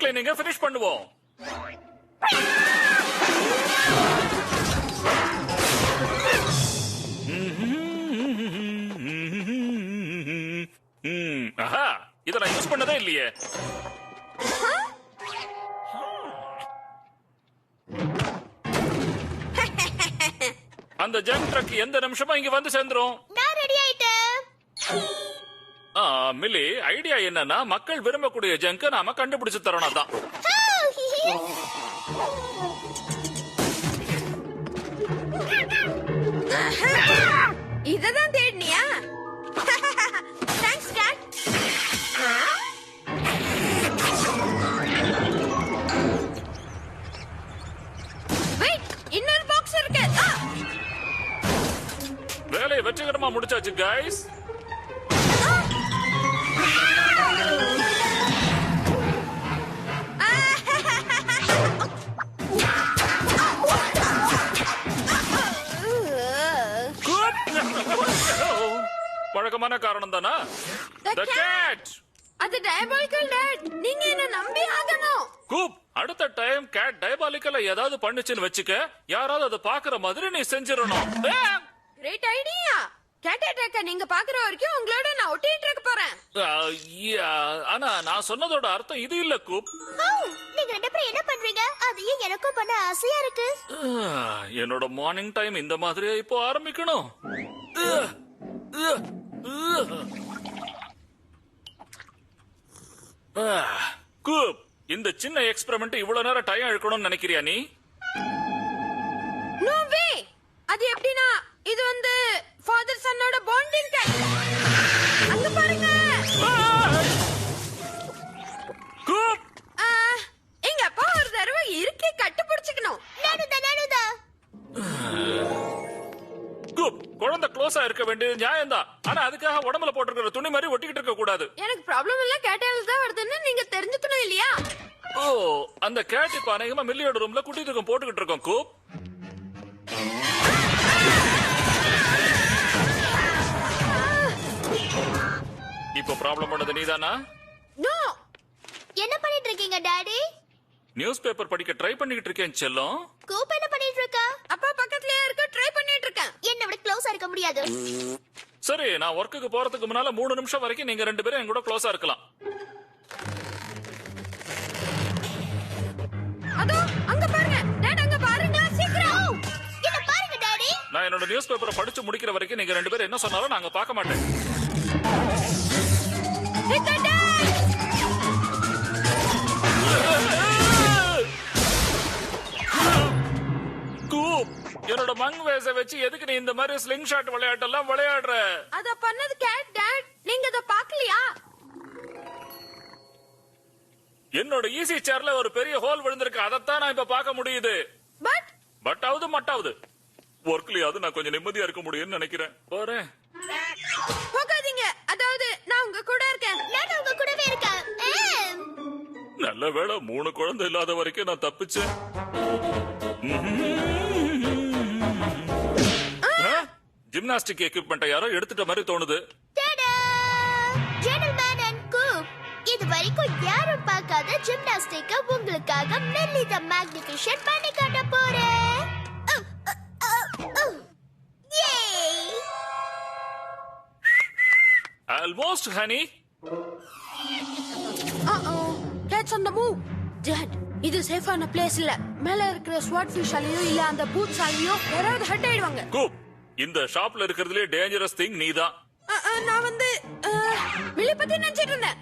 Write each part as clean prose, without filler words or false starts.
கிளீனிங்க finish பண்ணுவோம். ஆஹா, இத நான் யூஸ் பண்ணதே இல்லையே. அந்த ஜங்க் ட்ரக் எந்த நிமிஷமா இங்க வந்து சேர்ந்துரும். நான் ரெடி ஆயிட்டேன். மில்லி, ஐடியா என்னன்னா மக்கள் விரும்பக்கூடிய ஜங்க நாம கண்டுபிடிச்சு தரணும் தான். இததான் தேடினியா? Thanks dad. வெயிட், இன்னொரு பாக்ஸ் இருக்கு. வேலையை வெற்றிகரமா முடிச்சாச்சு கைஸ். வழக்கமான காரணம் தானா? The cat. அது டயபாலிக்கல் டாட். நீங்க என்ன நம்பி ஆகணும். கூப், அடுத்த டைம் கேட் டயபாலிக்கல ஏதாவது பண்ணுச்சுன்னு வெச்சுக்க, யாராவது அதை பாக்குற மாதிரி நீ செஞ்சிரணும். Great idea. கேட் அட்டாக்க நீங்க பாக்குற வரைக்கும் உங்களோட நான் ஒட்டிட்டு இருக்க போறேன். ஆனா நான் சொன்னதோட அர்த்தம் இது இல்ல கூப். நீங்க ரெண்டு பேரும் என்ன பண்றீங்க? அதையும் எனக்கும் பண்ண ஆசையா இருக்கு. என்னோட மார்னிங் டைம் இந்த மாதிரியே இப்போ ஆரம்பிக்கணும். கூப், இந்த சின்ன எக்ஸ்பெரிமெண்ட் இவ்வளவு நேரம் டைம் எடுக்கணும்னு நினைக்கிறியா நீ? No way. அது எப்படினா இது வந்து ஃாதர் சன்னோட பாண்டிங் டைம். அங்க பாருங்க. கூப், எங்க அப்பா ஒரு தடவை இருக்கே கட்டுப்பிடிச்சுக்கணும். நானுதா. கூப், குழந்தை க்ளோஸா இருக்க வேண்டியது நியாயம்தான். ஆனா அதுக்காக உடம்புல போட்டிருக்கிற துணி மாதிரி ஒட்டிக்கிட்டு இருக்க கூடாது. எனக்கு ப்ராப்ளம் இல்ல, கேட்டால தான் வருதுன்னு நீங்க தெரிஞ்சுக்கணும் இல்லையா? ஓ, அந்த கேட் இப்ப அநேகமா மில்லியோட ரூம்ல குட்டி தூக்கம் போட்டுக்கிட்டு இருக்கோம் கூப். இப்போ ப்ராப்ளம் பண்ணது நீதானா? நோ. என்ன பண்ணிட்டு இருக்கீங்க டாடி? நியூஸ் பேப்பர் படிக்க ட்ரை பண்ணிட்டு இருக்கேன் செல்லம். கூப் என்ன பண்ணிட்டு இருக்க? அப்பா பக்கத்துலயே இருக்க ட்ரை பண்ணிட்டு இருக்கேன். என்ன விட க்ளோஸா இருக்க முடியாது. சரி, நான் ஒர்க்குக்கு போறதுக்கு முன்னால 3 நிமிஷம் வரைக்கும் நீங்க ரெண்டு பேரும் என் கூட க்ளோஸா இருக்கலாம். அதோ அங்க பாருங்க. டாட் அங்க பாருங்க, சீக்கிரம். என்ன பாருங்க டாடி. நான் என்னோட நியூஸ் பேப்பரை படிச்சு முடிக்கிற வரைக்கும் நீங்க ரெண்டு பேரும் என்ன சொன்னாலும் நாங்க பார்க்க மாட்டேன். கூப், என்னோட மங் வேஸ வச்சு எதுக்கு நீ இந்த மாதிரி ஸ்லிங் ஷாட் விளையாட்டெல்லாம் விளையாடுற? அத பண்ணது கேட் டாட். நீங்க அத பார்க்கலையா? என்னோட ஈஸி சேர்ல ஒரு பெரிய ஹோல் விழுந்திருக்கு. அதத்தான் நான் இப்ப பார்க்க முடியுது. பட் ஆவது மட்டாவது ஒர்க்லயாவது நான் கொஞ்சம் நிம்மதியா இருக்க முடியும்னு நினைக்கிறேன். போறேன். போகாதீங்க. அதாவது நான் உங்க கூட இருக்கேன். நான் உங்க கூடவே இருக்கேன். நல்ல வேளை 3 குழந்தை இல்லாத வரைக்கும் நான் தப்பிச்சேன். ஜிம்னாஸ்டிக் எக்யூப்மெண்ட் யாரோ எடுத்துட்ட மாதிரி தோணுது. இது வரைக்கும் யாரும் பார்க்காத ஜிம்னாஸ்டிக்க உங்களுக்காக மில்லி தி மேக்னிஃபிஷியன்ட் பண்ணி காட்ட போறேன். Almost honey. Cats on the move. Dad, இது சேஃபான பிளேஸ் இல்ல. மேல இருக்கிற ஸ்வாட் ஃபிஷ் அலையோ இல்ல அந்த பூட்ஸ் அலையோ யாராவது ஹட் ஆயிடுவாங்க. கூப், இந்த ஷாப்ல இருக்கிறதுலே டேஞ்சரஸ் திங் நீதான். நான் வந்து மில்லி பத்தி நினைச்சிட்டு இருந்தேன்.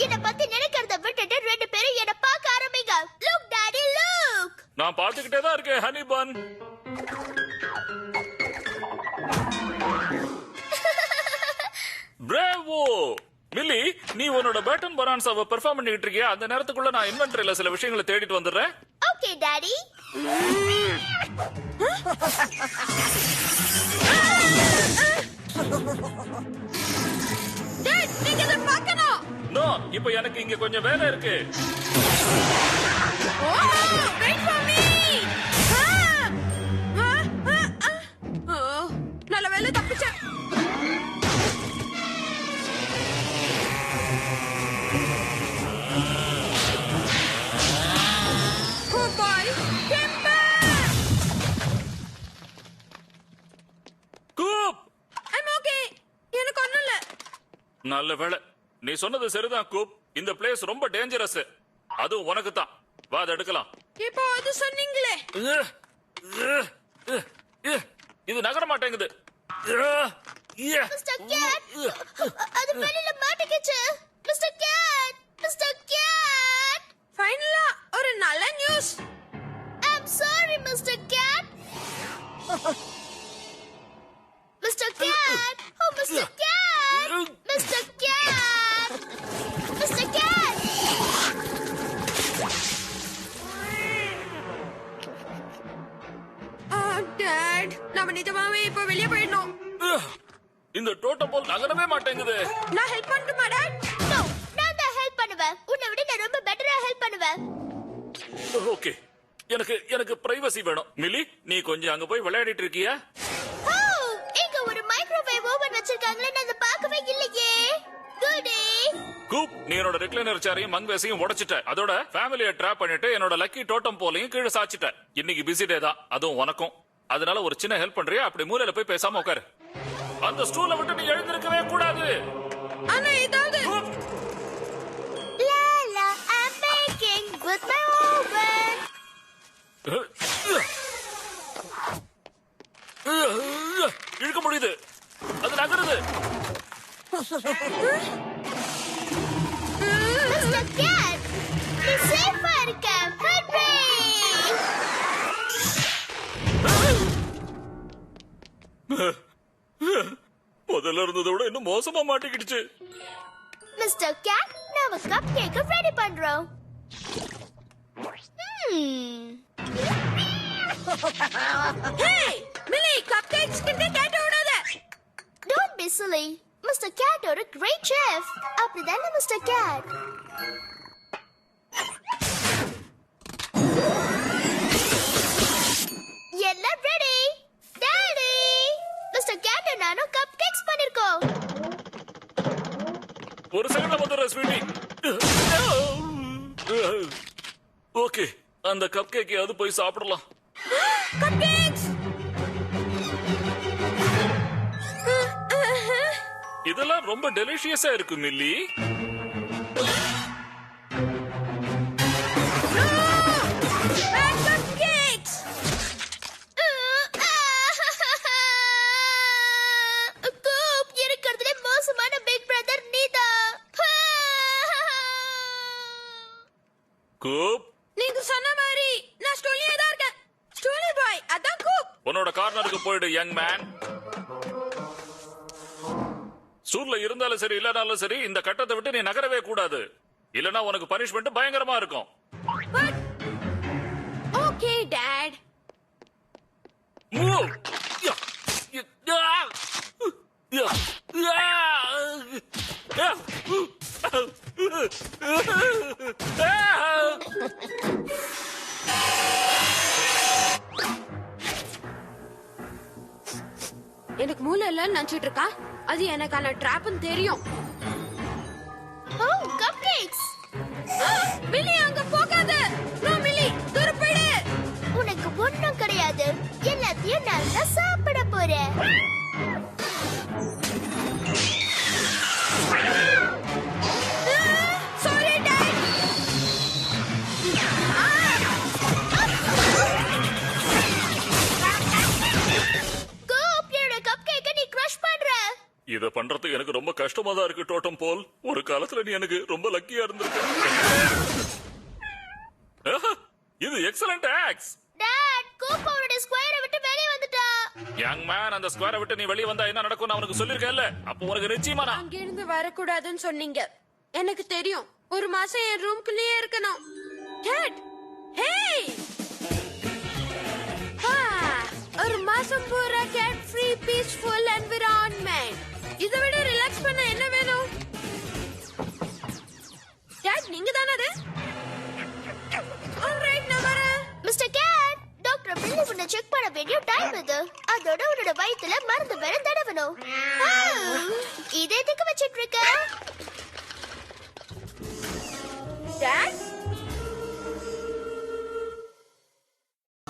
என்ன பத்தி நினைக்கிறத விட்டுட்டு ரெண்டு பேரும் என்ன பார்க்க ஆரம்பிங்க. Look daddy, look. நான் பார்த்துக்கிட்டே தான் இருக்கேன் ஹனி பன். பிரேவோ. மில்லி, நீ உன்னோட பேட்டன் பனான்ஸாவை பெர்ஃபார்ம் பண்ணிட்டு இருக்கியா? அந்த நேரத்துக்குள்ள நான் இன்வென்டரியில சில விஷயங்களை தேடிட்டு வந்துடுறேன். Okay daddy. டாட், நீங்க இத பார்க்கணும். நோ, இப்போ எனக்கு இங்க கொஞ்சம் வேலை இருக்கு. Wait for me. நல்ல வேலை தப்பிச்சேன். Bye timber. கூப் ஐம் ஓகே. எனக்கு ஒண்ணும் இல்ல. நல்ல வேளை. நீ சொன்னது சரிதான் கூப். இந்த பிளேஸ் ரொம்ப டேஞ்சரஸ். அது உனக்கு தான். வா அதை எடுக்கலாம். இப்போ அது சொன்னீங்களே. இது நகர மாட்டேங்குது. மிஸ்டர் கேட், அது வெளியில மாட்டிக்கிச்சு. Mister cat, mister cat. ஃபைனலா ஒரு நல்ல news. I'm sorry mister cat. Mister cat, oh mister cat, mister cat, mister cat. Dad, நாம நிஜமாவே இப்போ வெளியே போயிடணும். இந்த டோட்டம் போல் நகரவே மாட்டேங்குது. நான் ஹெல்ப் பண்ணட்டுமா டாட்? நோ, நான் தான் ஹெல்ப் பண்ணுவேன். உன்னை விட நான் ரொம்ப பெட்டரா ஹெல்ப் பண்ணுவேன். ஓகே, எனக்கு பிரைவசி வேணும். மிலி, நீ கொஞ்சம் அங்க போய் விளையாடிட்டு இருக்கியா? ஓ, இங்க ஒரு மைக்ரோவேவ் ஓவன் வச்சிருக்காங்களே, நான் அதை பார்க்கவே இல்லையே. குடே. கூப், நீ என்னோட ரெக்லைனர் சேரையும் மங்வேசையும் உடைச்சிட்ட. அதோட ஃபேமிலியை ட்ராப் பண்ணிட்டு என்னோட லக்கி டோட்டம் போலையும் கீழே சாச்சிட்ட. இன்னைக்கு பிஸி டே தான், அதுவும் உனக்கும். அதனால ஒரு சின்ன ஹெல்ப் பண்றியா? அப்படி மூலையில போய் பேசாம உட்காரு. அந்த ஸ்டூலை விட்டு நீ எழுந்திருக்கவே கூடாது. ஆனா ஏதாவது Lala, I'm making with my oven. இழுக்க முடியுது. அது நகருது. மிஸ்டர் கேட், நீ சேஃபா இருக்க. ஹூரே! முதல்ல இருந்ததை விட இன்னும் மோசமா மாட்டிக்கிடுச்சு. மிஸ்டர் கேட், நாம கப் கேக்க ரெடி பண்றோம். Hey, Millie, cupcakes கிட்ட கேட்ட விடாத. Don't be silly. Mr. Cat ஒரு great chef. அப்படிதானே Mr. Cat? எல்லாம் ரெடி. Daddy, Mr. Cat நானும் cupcakes பண்ணிருக்கோம். ஒரு செகண்ட்ல வந்துடுற ஸ்வீட்டி. ஓகே, அந்த கப் கேக்கையாவது போய் சாப்பிடலாம். Cupcakes! இதெல்லாம் ரொம்ப டெலிஷியஸா இருக்கு மில்லி. Cupcakes! கூப், இருக்கிறதுலே மோசமான பிக் பிரதர் நீதான். கூப், நீங்க சொன்ன மாதிரி நான் ஸ்டூலியே தான் இருக்கேன். ஸ்டூலி பாய், அதான் கூப். உன்னோட கார்னருக்கு போயிடு யங் மேன். ஸ்டூல்ல இருந்தாலும் சரி இல்லனாலும் சரி இந்த கட்டத்தை விட்டு நீ நகரவே கூடாது. இல்லனா உனக்கு பனிஷ்மெண்ட் பயங்கரமா இருக்கும். Okay dot. மூவ். எனக்கு மூளை இல்ல நினைச்சிட்டு இருக்கா. அது எனக்கான ட்ராப்னு தெரியும். ஓ, கப்கேக்ஸ். மிலி அங்க போகாத. நோ மிலி, தூர போயிடு. உனக்கு ஒண்ணும் கிடையாது. எல்லாத்தையும் நான் தான் சாப்பிட போறேன். Sorry dot. இத பண்றதுக்கு எனக்கு ரொம்ப கஷ்டமா தான் இருக்கு டோட்டம் போல். ஒரு காலத்துல நீ எனக்கு ரொம்ப லக்கியா இருந்திருக்க. இது எக்ஸலென்ட் ஆக்ஸ். டாட், கூப் அவருடைய ஸ்கொயரை விட்டு வெளிய வந்துட்டா. யங் மேன், அந்த ஸ்கொயரை விட்டு நீ வெளிய வந்தா என்ன நடக்கும் அவனுக்கு சொல்லிருக்கேன்ல. அப்ப உனக்கு நிச்சயமா நான் அங்க இருந்து வரக்கூடாதுன்னு சொன்னீங்க. எனக்கு தெரியும். ஒரு மாசம் என் ரூம்குள்ளேயே இருக்கணும். Dot, hey. ஒரு மாசம் பூரா கேட் ஃப்ரீ பீஸ்ஃபுல் என்விரான்மெண்ட். இதை விட ரிலாக்ஸ் பண்ண என்ன வேணும்? டாட், நீங்க தானே அது? ஆல்ரைட், நான் வரேன். மிஸ்டர் கேட், டாக்டர் பில்லி உன்னை செக் பண்ண வேண்டிய டைம் இது. அதோட உன்னோட வயித்துல மருந்து வேற தடவணும். இதை எதுக்கு வச்சிட்டு இருக்க? டாட்,